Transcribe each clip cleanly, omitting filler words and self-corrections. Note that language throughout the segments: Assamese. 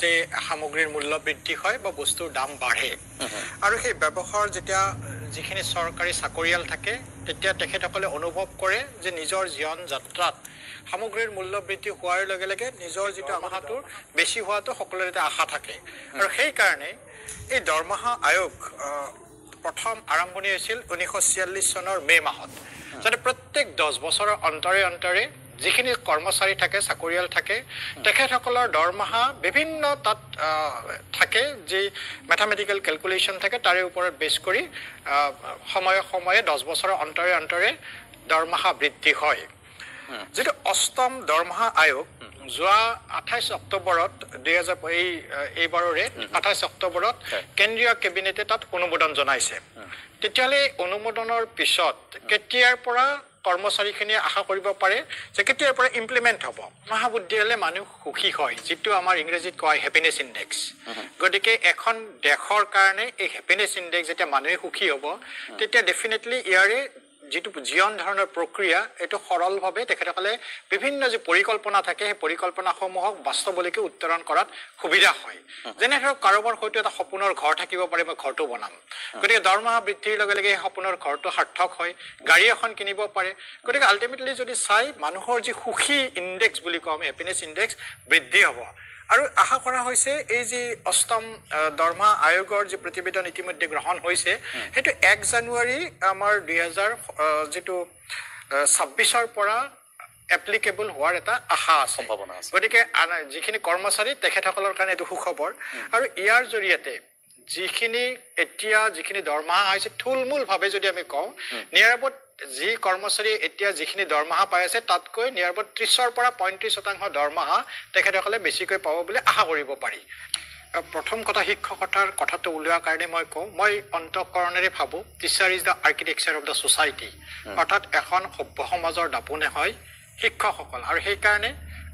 যে সামগ্ৰীৰ মূল্য বৃদ্ধি হয় বা বস্তুৰ দাম বাঢ়ে আৰু সেই ব্যৱসায়ৰ যেতিয়া যিখিনি চৰকাৰী চাকৰিয়াল থাকে তেতিয়া তেখেতসকলে অনুভৱ কৰে যে নিজৰ জীৱন যাত্ৰাত সামগ্ৰীৰ মূল্য বৃদ্ধি হোৱাৰ লগে লগে নিজৰ যিটো দৰমহাটো বেছি হোৱাটো সকলোৰে এটা আশা থাকে আৰু সেই কাৰণে এই দৰমহা আয়োগ প্ৰথম আৰম্ভণি হৈছিল 1946 চনৰ মে মাহত যাতে প্ৰত্যেক 10 বছৰৰ অন্তৰে অন্তৰে যিখিনি কৰ্মচাৰী থাকে চাকৰিয়াল থাকে তেখেতসকলৰ দৰমহা বিভিন্ন তাত থাকে যে ম্যাথমেটিক্যাল ক্যালকুলেশন থাকে তাৰে ওপৰত বেছ কৰি সময়ে সময়ে 10 বছৰৰ অন্তৰে অন্তৰে দৰমহা বৃদ্ধি হয় যেটো অষ্টম দৰমহা আয়োগ যোৱা 28 অক্টোবৰত 2000 এইবাৰৰে 28 অক্টোবৰত কেন্দ্ৰীয় কেবিনেটে তাত অনুমোদন জনাইছে তেতিয়ালে অনুমোদনৰ পিছত কেতিয়াৰ পৰা কৰ্মচাৰীখিনিয়ে আশা কৰিব পাৰে যে কেতিয়াৰ পৰা ইমপ্লিমেন্ট হ'ব মহাবিদ্যালয়লে মানুহ সুখী হয় যেটো আমাৰ ইংৰাজীত কয় হ্যাপিনেস ইনডেক্স গতিকে এখন দেশৰ কাৰণে এই হ্যাপিনেস ইনডেক্স যেতিয়া মানুহ সুখী হ'ব তেতিয়া ডেফিনেটলি ইয়াৰে যেটো জীবন ধৰণৰ প্ৰক্ৰিয়া এটো সৰলভাৱে তেখেতসকলে বিভিন্ন যে পৰিকল্পনা থাকে সেই পৰিকল্পনাসমূহক বাস্তৱলৈকে উত্তৰণ কৰাত সুবিধা হয় যেনে ধৰক কাৰোবাৰ হয়তো এটা সপোনৰ ঘৰ থাকিব পাৰে মই ঘৰটো বনাম গতিকে দৰমহা বৃদ্ধিৰ লগে লগে সপোনৰ ঘৰটো সাৰ্থক হয় গাড়ী এখন কিনিব পাৰে গতিকে আলটিমেটলি যদি চাই মানুহৰ যে সুখী ইনডেক্স বুলি কম হ্যাপিনেস ইনডেক্স বৃদ্ধি হ'ব আৰু আশা কৰা হৈছে এই যে অষ্টম দৰমহা আয়োগৰ যে প্ৰতিবেদন ইতিমধ্যে গ্ৰহণ হৈছে হেতু 1 জানুৱাৰী আমাৰ 2000 যেটো 26 ৰ পৰা এপ্লিকেবল হোৱাৰ এটা আশা আছে সম্ভাৱনা আছে গতিকে যিখিনি কৰ্মচাৰী তেখেতসকলৰ কাৰণে এটো সুখবৰ আৰু ইয়াৰ জৰিয়তে যিখিনি দৰমহা হৈছে থুলমূল ভাৱে যদি আমি কওঁ নিয়াৰবত যি কৰ্মচাৰী এতিয়া যিখিনি দৰমহা পাই আছে তাতকৈ নিয়াৰবত 30 ৰ পৰা 35% দৰমহা তেখেতসকলে বেছিকৈ পাব বুলি আশা কৰিব পাৰি প্ৰথম কথা শিক্ষকতাৰ কথাটো উলিওৱাৰ কাৰণে মই কওঁ মই অন্তঃকৰণেৰে ভাবো teacher is the architecture of the society অৰ্থাৎ এখন সভ্য সমাজৰ দাপোনে হয় শিক্ষকসকল আৰু সেই কাৰণে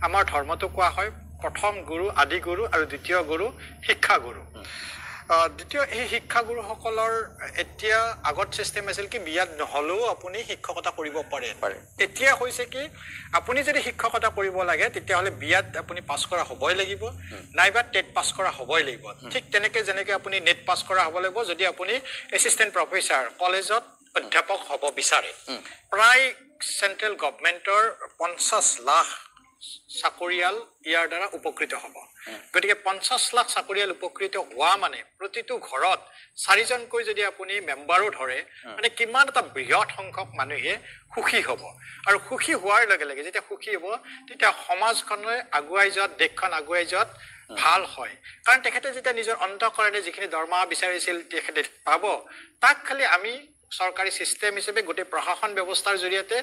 আমাৰ ধৰ্মটো কোৱা হয় প্ৰথম গুৰু আদি গুৰু আৰু দ্বিতীয় গুৰু শিক্ষা গুৰু দ্বিতীয় এই শিক্ষাগুৰুসকলৰ এতিয়া আগত সিস্টেম আছিল কি বিয়াত নহলেও আপুনি শিক্ষকতা কৰিব পাৰে এতিয়া হৈছে কি আপুনি যদি শিক্ষকতা কৰিব লাগে তেতিয়া হলে বিয়াত আপুনি পাছ কৰা হ'বই লাগিব নাইবা টেট পাছ কৰা হ'বই লাগিব ঠিক তেনেকে যেনেকে আপুনি নেট পাছ কৰা হ'ব লাগিব যদি আপুনি এসিস্ট্যান্ট প্ৰফেসৰ কলেজত অধ্যাপক হ'ব বিচাৰে প্ৰায় সেন্ট্ৰেল গভৰ্নমেন্টৰ 50 লাখ চাকৰিয়াল ইয়াৰ দ্বাৰা উপকৃত হ'ব গতিকে 50 লাখ চাকৰিয়াল উপকৃত হোৱা মানে প্ৰতিটো ঘৰত 4 জনকৈ যদি আপুনি মেম্বাৰো ধৰে মানে কিমান এটা বৃহৎ সংখ্যক মানুহে সুখী হ'ব আৰু সুখী হোৱাৰ লগে লগে যেতিয়া সুখী হ'ব তেতিয়া সমাজখনে আগুৱাই যোৱাত দেশখন আগুৱাই যোৱাত ভাল হয় কাৰণ তেখেতে যেতিয়া নিজৰ অন্তঃকৰণে যিখিনি দৰমহা বিচাৰিছিল তেখেতে পাব তাক খালি আমি চৰকাৰী সিস্টেম হিচাপে গোটেই প্ৰশাসন ব্যৱস্থাৰ জৰিয়তে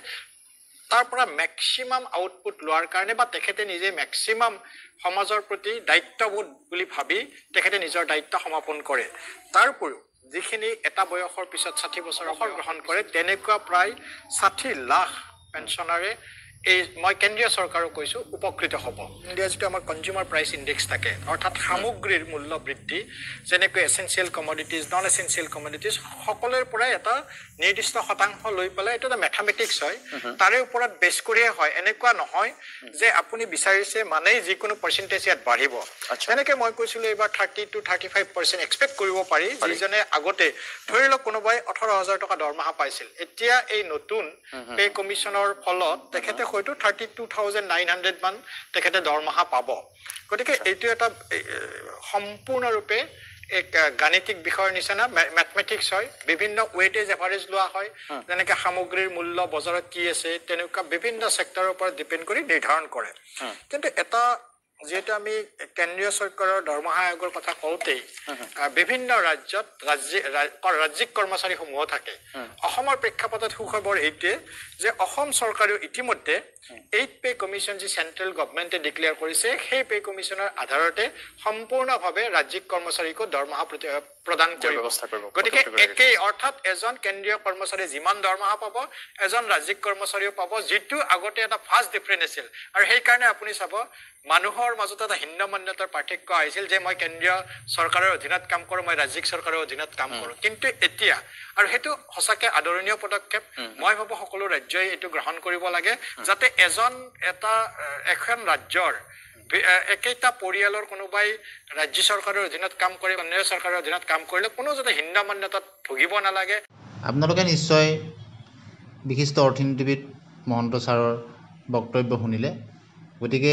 তাৰ পৰা ম্যাক্সিমাম আউটপুট লোৱাৰ কাৰণে বা তেখেতে নিজে ম্যাক্সিমাম সমাজৰ প্ৰতি দায়িত্ববোধ বুলি ভাবি তেখেতে নিজৰ দায়িত্ব সমাপন কৰে তাৰপৰিও যিখিনি এটা বয়সৰ পিছত 60 বছৰৰ গ্ৰহণ কৰে তেনেকুৱা প্ৰায় 60 লাখ পেনশনাৰে এই মই কেন্দ্ৰীয় চৰকাৰক কৈছো উপকৃত হ'ব ইণ্ডিয়া যেটো আমাৰ কনজিউমাৰ প্ৰাইস ইনডেক্স থাকে অৰ্থাৎ সামগ্ৰীৰ মূল্য বৃদ্ধি যেনেকৈ essential commodities non essential commodities সকলোৰ পৰা এটা নিৰ্দিষ্ট শতাংশ লৈ পেলাই এটা ম্যাথমেটিক্স হয় তাৰে ওপৰত বেছ কৰিয়ে হয় এনেকুৱা নহয় যে আপুনি বিচাৰিছে মানে যিকোনো পাৰ্চেন্টেজ ইয়াত বাঢ়িব যেনেকৈ মই কৈছিলো এবাৰ 30 to 35% এক্সপেক্ট কৰিব পাৰি যিজনে আগতে ধৰি লওক কোনোবাই 18000 টকা দৰমহা পাইছিল এতিয়া এই নতুন পে কমিশনৰ ফলত তেখেতে হয়তো 32900 মান তেখেতে দৰমহা পাব গতিকে এইটো এটা সম্পূৰ্ণৰূপে এক গাণিতিক বিষয়ৰ নিচিনা ম্যাথমেটিক্স হয় বিভিন্ন ওয়েটেজ এভাৰেজ লোৱা হয় যেনেকৈ সামগ্ৰীৰ মূল্য বজাৰত কি আছে তেনেকুৱা বিভিন্ন সেক্টৰৰ ওপৰত ডিপেন্ড কৰি নিৰ্ধাৰণ কৰে কিন্তু এটা যেটা আমি কেন্দ্ৰীয় চৰকাৰৰ দৰমহা আয়োগৰ কথা কওঁতে বিভিন্ন ৰাজ্যত ৰাজ্যিক কৰ্মচাৰী সমূহ থাকে অসমৰ প্ৰেক্ষাপটত সুখবৰ এইটোৱে যে অসম চৰকাৰেও ইতিমধ্যে 8 পে কমিশন যি সেন্ট্ৰেল গভৰ্নমেন্টে ডিক্লেয়াৰ কৰিছে সেই পে কমিশনৰ আধাৰতে সম্পূৰ্ণভাৱে ৰাজ্যিক কৰ্মচাৰীক দৰমহা প্ৰদান কৰিব ব্যৱস্থা কৰিব গতিকে একেই অৰ্থাৎ এজন কেন্দ্ৰীয় কৰ্মচাৰী যিমান দৰমহা পাব এজন ৰাজ্যিক কৰ্মচাৰীও পাব যেটো আগতে এটা ফাষ্ট ডিফাৰেন্স আছিল আৰু সেই কাৰণে আপুনি চাব মানুহৰ মাজত এটা হিন্নমান্যতাৰ পাৰ্থক্য আহিছিল যে মই কেন্দ্ৰীয় চৰকাৰৰ অধীনত কাম কৰো মই ৰাজ্যিক চৰকাৰৰ অধীনত কাম কৰো কিন্তু এতিয়া আৰু হেতু হসাকে আদৰণীয় পদক্ষেপ মই ভাবো সকলো ৰাজ্যই এটো গ্ৰহণ কৰিব লাগে যাতে এখন ৰাজ্যৰ একেটা পৰিয়ালৰ কোনোবাই ৰাজ্য চৰকাৰৰ অধীনত কাম কৰে বা কেন্দ্ৰীয় চৰকাৰৰ অধীনত কাম কৰিলে কোনো যাতে হীনমান্যতাত ভুগিব নালাগে। আপোনালোকে নিশ্চয় বিশিষ্ট অৰ্থনীতিবিদ মহন্ত ছাৰৰ বক্তব্য শুনিলে। গতিকে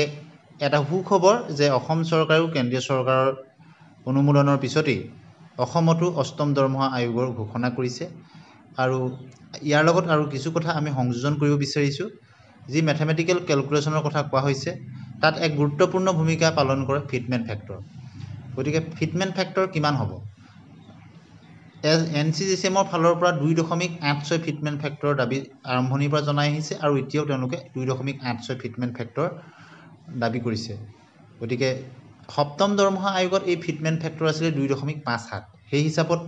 এটা সুখবৰ যে অসম চৰকাৰেও কেন্দ্ৰীয় চৰকাৰৰ অনুমোদনৰ পিছতেই অসমতো অষ্টম দৰমহা আয়োগৰ ঘোষণা কৰিছে। আৰু ইয়াৰ লগত আৰু কিছু কথা আমি সংযোজন কৰিব বিচাৰিছোঁ। যি মেথমেটিকেল কেলকুলেশ্যনৰ কথা কোৱা হৈছে তাত এক গুৰুত্বপূৰ্ণ ভূমিকা পালন কৰে ফিটমেণ্ট ফেক্টৰ। গতিকে ফিটমেণ্ট ফেক্টৰ কিমান হ'ব? NCGCM ফালৰ পৰা 2.86 ফিটমেণ্ট ফেক্টৰৰ দাবী আৰম্ভণিৰ পৰা জনাই আহিছে আৰু এতিয়াও তেওঁলোকে 2.86 ফিটমেণ্ট ফেক্টৰ দাবী কৰিছে। গতিকে সপ্তম দৰমহা আয়োগত এই ফিটমেণ্ট ফেক্টৰ আছিলে 2.57। সেই হিচাপত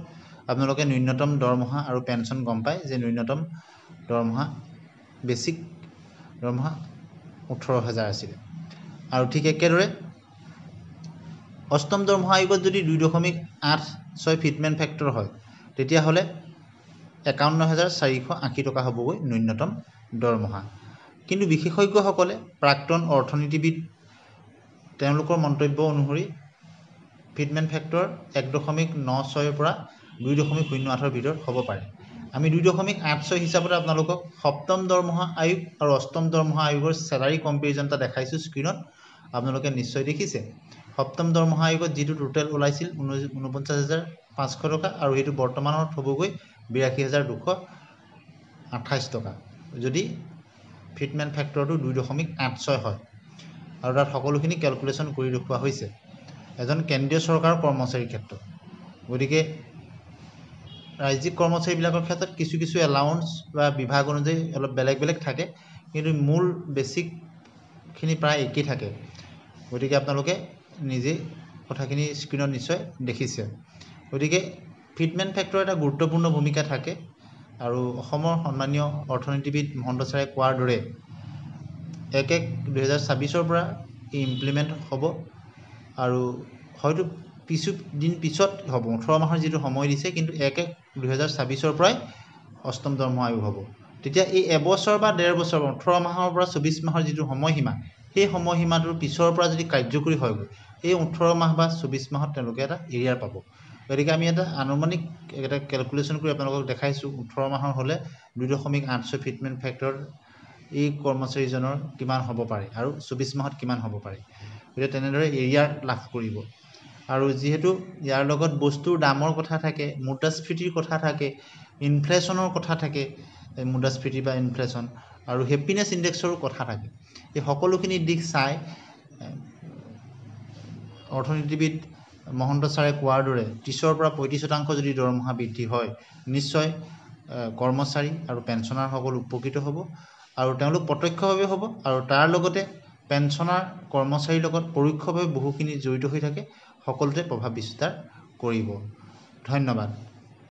আপোনালোকে ন্যূনতম দৰমহা আৰু পেঞ্চন গম পায় যে ন্যূনতম দৰমহা বেছিক দৰমহা 18,000 আছিলে। আৰু ঠিক একেদৰে অষ্টম দৰমহা আয়োগত যদি 2.86 ফিটমেণ্ট ফেক্টৰ হয় তেতিয়াহ'লে 51,480 টকা হ'বগৈ ন্যূনতম দৰমহা। কিন্তু বিশেষজ্ঞসকলে প্ৰাক্তন অৰ্থনীতিবিদ তেওঁলোকৰ মন্তব্য অনুসৰি ফিটমেণ্ট ফেক্টৰ 1.96 পৰা 2.08ৰ ভিতৰত হ'ব পাৰে। আমি 2.86 হিচাপতে আপোনালোকক সপ্তম দৰমহা আয়োগ আৰু অষ্টম দৰমহা আয়োগৰ চেলাৰী কম্পেৰিজন এটা দেখাইছোঁ স্ক্ৰীণত, আপোনালোকে নিশ্চয় দেখিছে। সপ্তম দৰমহা আয়োগত যিটো টোটেল ওলাইছিল 49,500 টকা আৰু সেইটো বৰ্তমানত হ'বগৈ 82,228 টকা যদি ফিটমেণ্ট ফেক্টৰটো 2.86 হয়। আৰু তাত সকলোখিনি কেলকুলেশ্যন কৰি দেখুওৱা হৈছে এজন কেন্দ্ৰীয় চৰকাৰৰ কৰ্মচাৰীৰ ক্ষেত্ৰত। গতিকে ৰাজ্যিক কৰ্মচাৰীবিলাকৰ ক্ষেত্ৰত কিছু কিছু এলাউন্স বা বিভাগ অনুযায়ী অলপ বেলেগ বেলেগ থাকে, কিন্তু মূল বেছিকখিনি প্ৰায় একেই থাকে। গতিকে আপোনালোকে নিজেই কথাখিনি স্ক্ৰীণত নিশ্চয় দেখিছে। গতিকে ফিটমেণ্ট ফেক্টৰ এটা গুৰুত্বপূৰ্ণ ভূমিকা থাকে আৰু অসমৰ সন্মানীয় অৰ্থনীতিবিদ মহন্ত ছাৰে কোৱাৰ দৰে 1/1/2024 পৰা ই ইমপ্লিমেণ্ট হ'ব আৰু হয়তো কিছুদিন পিছত হ'ব। 18 মাহৰ যিটো সময় দিছে, কিন্তু 1/1/2024 পৰাই অষ্টম দৰমহা আয়োগ হ'ব। তেতিয়া এই এবছৰ বা 1.5 বছৰ 18 মাহৰ পৰা 24 মাহৰ যিটো সময়সীমা, সেই সময়সীমাটোৰ পিছৰ পৰা যদি কাৰ্যকৰী হয়গৈ এই 18 মাহ বা 24 মাহত তেওঁলোকে এটা এৰিয়াৰ পাব। গতিকে আমি এটা আনুমানিক এটা কেলকুলেশ্যন কৰি আপোনালোকক দেখাইছোঁ 18 মাহৰ হ'লে 2.86 ফিটমেণ্ট ফেক্টৰ এই কৰ্মচাৰীজনৰ কিমান হ'ব পাৰে আৰু 24 মাহত কিমান হ'ব পাৰে। গতিকে তেনেদৰে এৰিয়াৰ লাভ কৰিব। আৰু যিহেতু ইয়াৰ লগত বস্তুৰ দামৰ কথা থাকে, মুদ্ৰাস্ফীতিৰ কথা থাকে, ইনফ্লেশ্যনৰ কথা থাকে, মুদ্ৰাস্ফীতি বা ইনফ্লেশ্যন আৰু হেপিনেছ ইণ্ডেক্সৰো কথা থাকে। এই সকলোখিনি দিশ চাই অৰ্থনীতিবিদ মহন্ত ছাৰে কোৱাৰ দৰে 30ৰ পৰা 35% যদি দৰমহা বৃদ্ধি হয় নিশ্চয় কৰ্মচাৰী আৰু পেঞ্চনাৰসকল উপকৃত হ'ব আৰু তেওঁলোক প্ৰত্যক্ষভাৱে হ'ব আৰু তাৰ লগতে পেঞ্চনাৰ কৰ্মচাৰীৰ লগত পৰোক্ষভাৱে বহুখিনি জড়িত হৈ থাকে, সকলোতে প্ৰভাৱ বিস্তাৰ কৰিব। ধন্যবাদ।